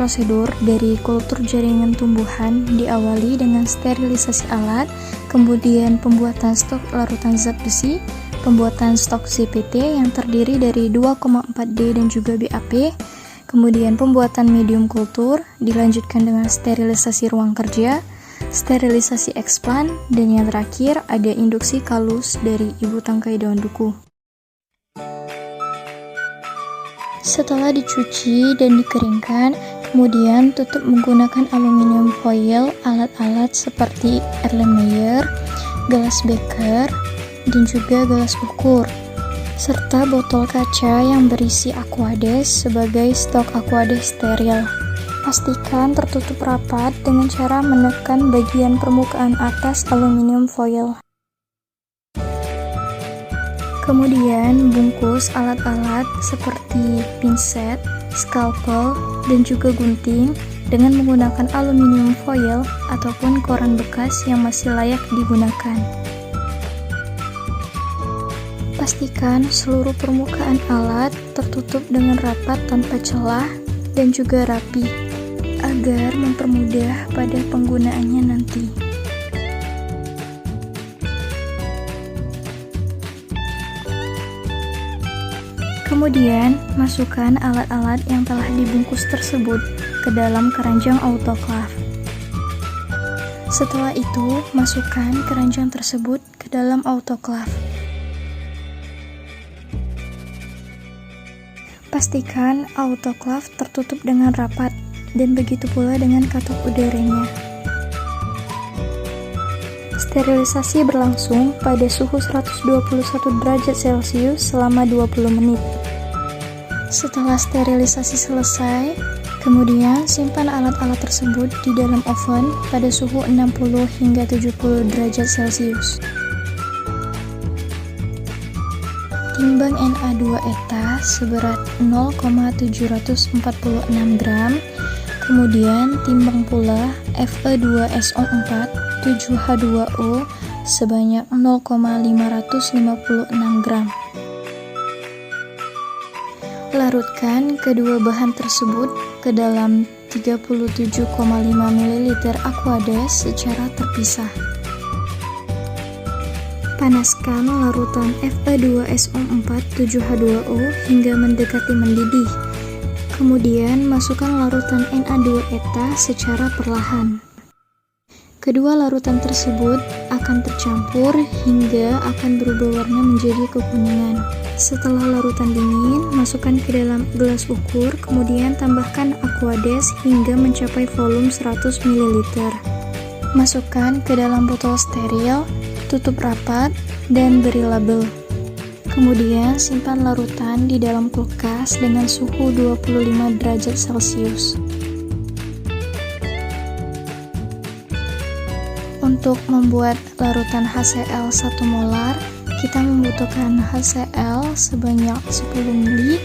prosedur dari kultur jaringan tumbuhan diawali dengan sterilisasi alat, kemudian pembuatan stok larutan zat besi, pembuatan stok ZPT yang terdiri dari 2,4D dan juga BAP, kemudian pembuatan medium kultur, dilanjutkan dengan sterilisasi ruang kerja, sterilisasi eksplan, dan yang terakhir ada induksi kalus dari ibu tangkai daun duku. Setelah dicuci dan dikeringkan, kemudian tutup menggunakan aluminium foil alat-alat seperti Erlenmeyer, gelas beker, dan juga gelas ukur, serta botol kaca yang berisi Aquades sebagai stok Aquades steril. Pastikan tertutup rapat dengan cara menekan bagian permukaan atas aluminium foil. Kemudian bungkus alat-alat seperti pinset, scalpel, dan juga gunting dengan menggunakan aluminium foil ataupun koran bekas yang masih layak digunakan. Pastikan seluruh permukaan alat tertutup dengan rapat tanpa celah dan juga rapi, agar mempermudah pada penggunaannya nanti. Kemudian, masukkan alat-alat yang telah dibungkus tersebut ke dalam keranjang autoclave. Setelah itu, masukkan keranjang tersebut ke dalam autoclave. Pastikan autoclave tertutup dengan rapat, dan begitu pula dengan katup udaranya. Sterilisasi berlangsung pada suhu 121 derajat Celcius selama 20 menit. Setelah sterilisasi selesai, kemudian simpan alat-alat tersebut di dalam oven pada suhu 60 hingga 70 derajat Celcius. Timbang Na2 ETA seberat 0,746 gram, kemudian timbang pula Fe2SO4 7H2O sebanyak 0,556 gram. Larutkan kedua bahan tersebut ke dalam 37,5 ml Aquades secara terpisah. Panaskan larutan Fe2SO4 7H2O hingga mendekati mendidih. Kemudian masukkan larutan Na2 ETA secara perlahan. Kedua larutan tersebut akan tercampur hingga akan berubah warna menjadi kekuningan. Setelah larutan dingin, masukkan ke dalam gelas ukur, kemudian tambahkan Aquades hingga mencapai volume 100 ml. Masukkan ke dalam botol steril, tutup rapat, dan beri label. Kemudian simpan larutan di dalam kulkas dengan suhu 25 derajat Celcius. Untuk membuat larutan HCl 1 molar, kita membutuhkan HCl sebanyak 10 ml,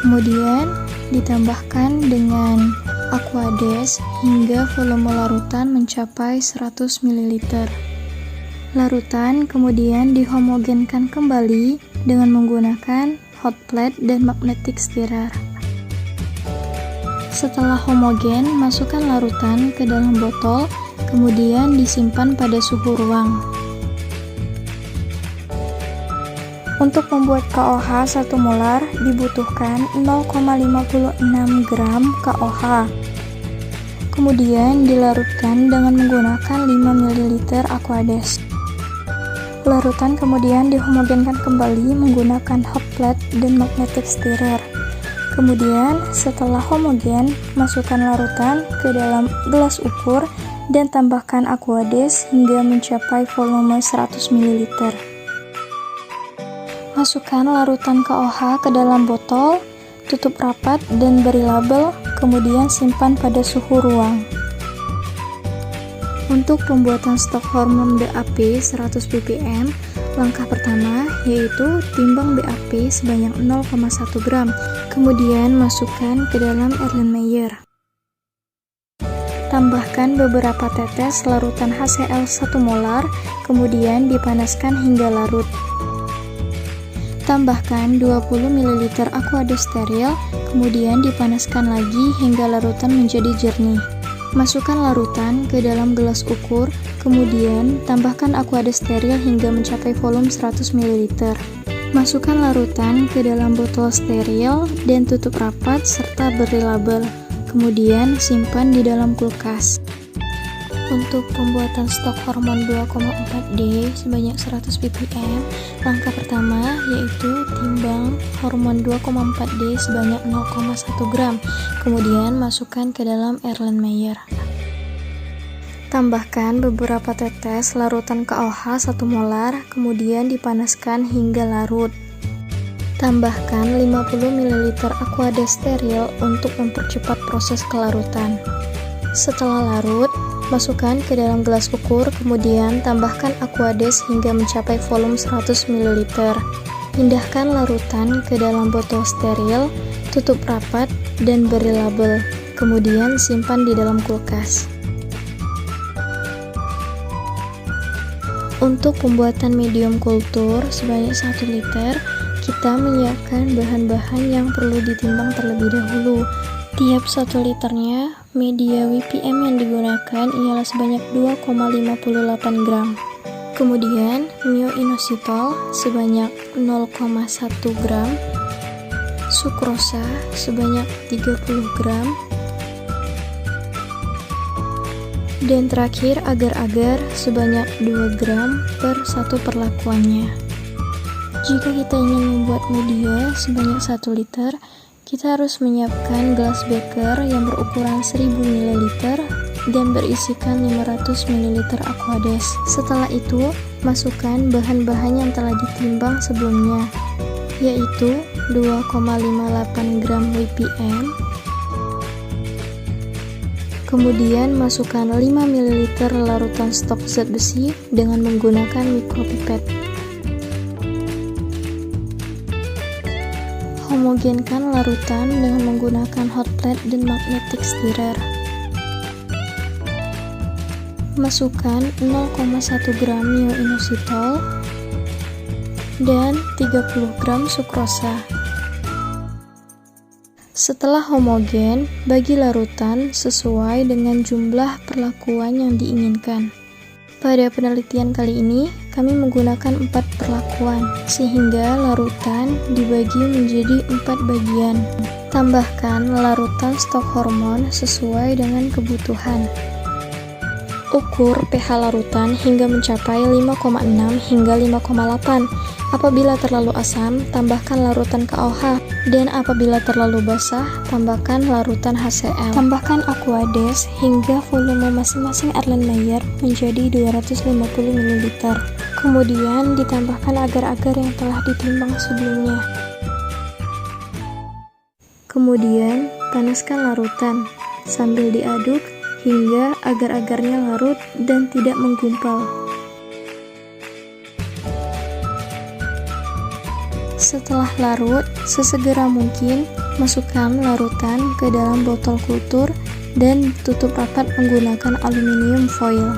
kemudian ditambahkan dengan Aquades hingga volume larutan mencapai 100 ml. Larutan kemudian dihomogenkan kembali dengan menggunakan hot plate dan magnetic stirrer. Setelah homogen, masukkan larutan ke dalam botol, kemudian disimpan pada suhu ruang. Untuk membuat KOH 1 molar dibutuhkan 0,56 gram KOH. Kemudian dilarutkan dengan menggunakan 5 ml Aquades. Larutan kemudian dihomogenkan kembali menggunakan hot plate dan magnetic stirrer. Kemudian setelah homogen, masukkan larutan ke dalam gelas ukur dan tambahkan Aquades hingga mencapai volume 100 ml. Masukkan larutan KOH ke dalam botol, tutup rapat dan beri label, kemudian simpan pada suhu ruang. Untuk pembuatan stok hormon BAP 100 ppm, langkah pertama yaitu timbang BAP sebanyak 0,1 gram, kemudian masukkan ke dalam Erlenmeyer. Tambahkan beberapa tetes larutan HCl 1 molar, kemudian dipanaskan hingga larut. Tambahkan 20 ml aqueous steril, kemudian dipanaskan lagi hingga larutan menjadi jernih. Masukkan larutan ke dalam gelas ukur, kemudian tambahkan aqueous steril hingga mencapai volume 100 ml. Masukkan larutan ke dalam botol steril dan tutup rapat serta beri label. Kemudian simpan di dalam kulkas. Untuk pembuatan stok hormon 2,4D sebanyak 100 ppm, langkah pertama yaitu timbang hormon 2,4D sebanyak 0,1 gram, kemudian masukkan ke dalam Erlenmeyer. Tambahkan beberapa tetes larutan KOH 1 molar, kemudian dipanaskan hingga larut. Tambahkan 50 ml aqueous steril untuk mempercepat proses kelarutan. Setelah larut, masukkan ke dalam gelas ukur, kemudian tambahkan aqueous hingga mencapai volume 100 ml. Pindahkan larutan ke dalam botol steril, tutup rapat, dan beri label. Kemudian simpan di dalam kulkas. Untuk pembuatan medium kultur sebanyak 1 liter, kita menyiapkan bahan-bahan yang perlu ditimbang terlebih dahulu. Tiap 1 liternya, media WPM yang digunakan ialah sebanyak 2,58 gram. Kemudian, myo-inositol sebanyak 0,1 gram, sukrosa sebanyak 30 gram, dan terakhir agar-agar sebanyak 2 gram per 1 perlakuannya. Jika kita ingin membuat media sebanyak 1 liter, kita harus menyiapkan gelas beker yang berukuran 1000 ml dan berisikan 500 ml aqueous. Setelah itu, masukkan bahan-bahan yang telah ditimbang sebelumnya, yaitu 2,58 gram WPM. Kemudian masukkan 5 ml larutan stok zat besi dengan menggunakan mikropipet. Homogenkan larutan dengan menggunakan hot plate dan magnetic stirrer. Masukkan 0,1 gram myo-inositol dan 30 gram sukrosa. Setelah homogen, bagi larutan sesuai dengan jumlah perlakuan yang diinginkan. Pada penelitian kali ini, kami menggunakan 4 perlakuan, sehingga larutan dibagi menjadi 4 bagian. Tambahkan larutan stok hormon sesuai dengan kebutuhan. Ukur pH larutan hingga mencapai 5,6 hingga 5,8. Apabila terlalu asam, tambahkan larutan KOH, dan apabila terlalu basah, tambahkan larutan HCl. Tambahkan aqueous hingga volume masing-masing Erlenmeyer menjadi 250 ml. Kemudian ditambahkan agar-agar yang telah ditimbang sebelumnya. Kemudian panaskan larutan sambil diaduk hingga agar-agarnya larut dan tidak menggumpal. Setelah larut, sesegera mungkin masukkan larutan ke dalam botol kultur dan tutup rapat menggunakan aluminium foil.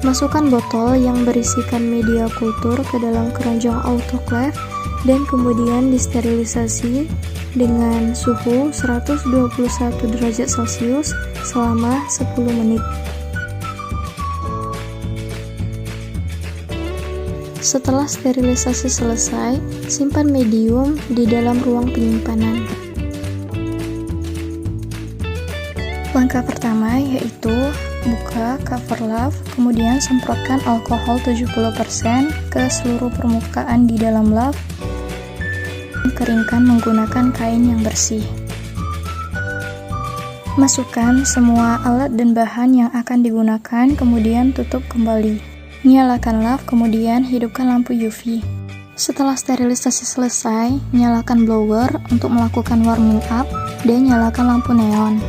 Masukkan botol yang berisikan media kultur ke dalam keranjang autoclave dan kemudian disterilisasi dengan suhu 121 derajat Celcius selama 10 menit. Setelah sterilisasi selesai, simpan medium di dalam ruang penyimpanan. Langkah pertama yaitu buka cover love, kemudian semprotkan alkohol 70% ke seluruh permukaan di dalam love. Keringkan menggunakan kain yang bersih. Masukkan semua alat dan bahan yang akan digunakan, kemudian tutup kembali. Nyalakan love, kemudian hidupkan lampu UV. Setelah sterilisasi selesai, nyalakan blower untuk melakukan warming up dan nyalakan lampu neon.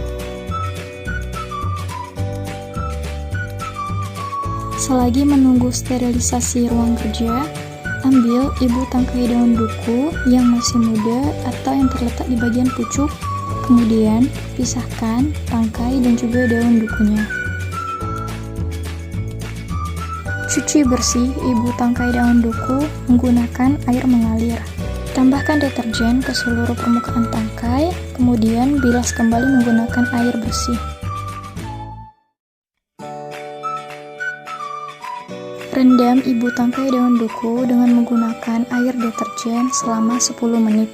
Selagi menunggu sterilisasi ruang kerja, ambil ibu tangkai daun duku yang masih muda atau yang terletak di bagian pucuk, kemudian pisahkan tangkai dan juga daun dukunya. Cuci bersih ibu tangkai daun duku menggunakan air mengalir. Tambahkan deterjen ke seluruh permukaan tangkai, kemudian bilas kembali menggunakan air bersih. Rendam ibu tangkai daun duku dengan menggunakan air deterjen selama 10 menit.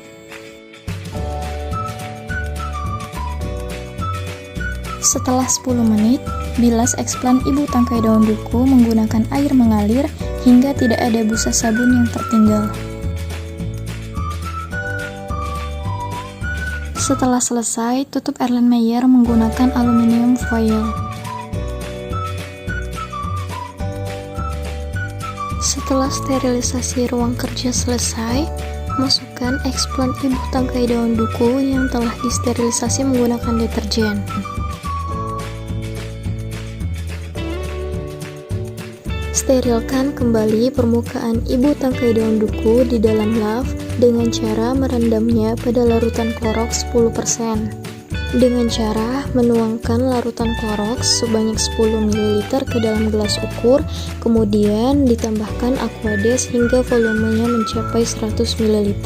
Setelah 10 menit, bilas eksplan ibu tangkai daun duku menggunakan air mengalir hingga tidak ada busa sabun yang tertinggal. Setelah selesai, tutup Erlenmeyer menggunakan aluminium foil. Setelah sterilisasi ruang kerja selesai, masukkan eksplan ibu tangkai daun duku yang telah disterilisasi menggunakan deterjen. Sterilkan kembali permukaan ibu tangkai daun duku di dalam love dengan cara merendamnya pada larutan Clorox 10%. Dengan cara menuangkan larutan Clorox sebanyak 10 ml ke dalam gelas ukur, kemudian ditambahkan Aquades hingga volumenya mencapai 100 ml.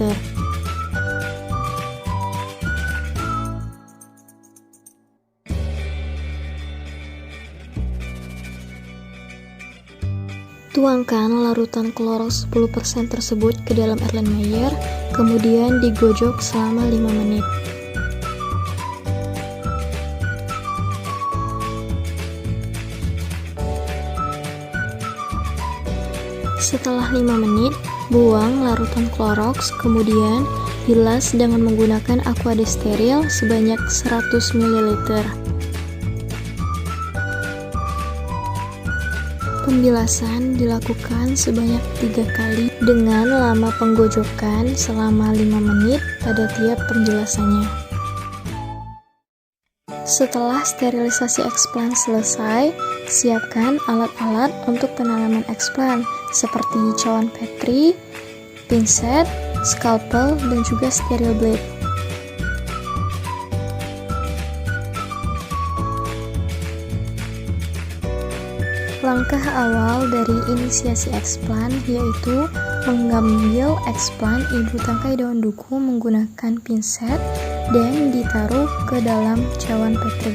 Tuangkan larutan Clorox 10% tersebut ke dalam Erlenmeyer, kemudian digojok selama 5 menit. Setelah 5 menit, buang larutan Clorox, kemudian bilas dengan menggunakan Aquades steril sebanyak 100 ml. Pembilasan dilakukan sebanyak 3 kali dengan lama penggojokan selama 5 menit pada tiap pembilasannya. Setelah sterilisasi eksplan selesai, siapkan alat-alat untuk penanaman eksplan seperti cawan Petri, pinset, scalpel, dan juga steril blade. Langkah awal dari inisiasi eksplan yaitu mengambil eksplan ibu tangkai daun duku menggunakan pinset dan ditaruh ke dalam cawan Petri.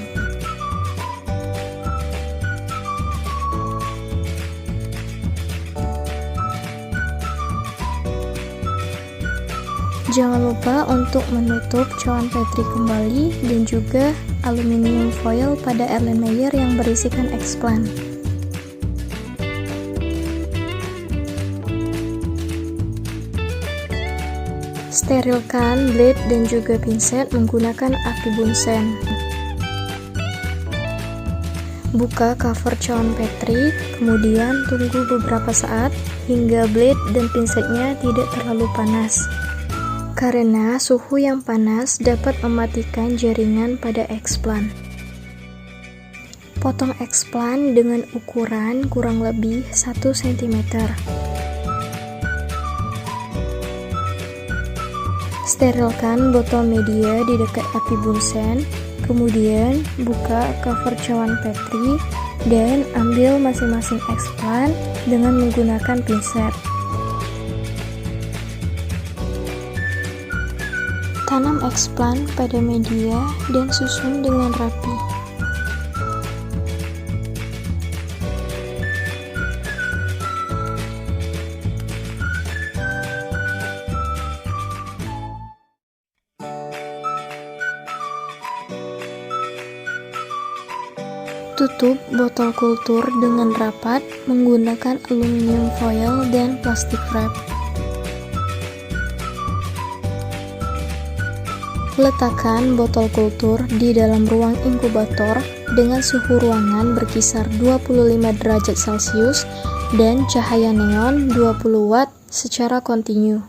Jangan lupa untuk menutup cawan Petri kembali dan juga aluminium foil pada Erlenmeyer yang berisikan eksplan. Sterilkan blade dan juga pinset menggunakan api bunsen. Buka cover cawan Petri, kemudian tunggu beberapa saat hingga blade dan pinsetnya tidak terlalu panas. Karena suhu yang panas dapat mematikan jaringan pada eksplan. Potong eksplan dengan ukuran kurang lebih 1 cm. Sterilkan botol media di dekat api bunsen, kemudian buka cover cawan Petri dan ambil masing-masing eksplan dengan menggunakan pinset. Tanam eksplan pada media dan susun dengan rapi. Tutup botol kultur dengan rapat menggunakan aluminium foil dan plastik wrap. Letakkan botol kultur di dalam ruang inkubator dengan suhu ruangan berkisar 25 derajat Celcius dan cahaya neon 20 watt secara kontinu.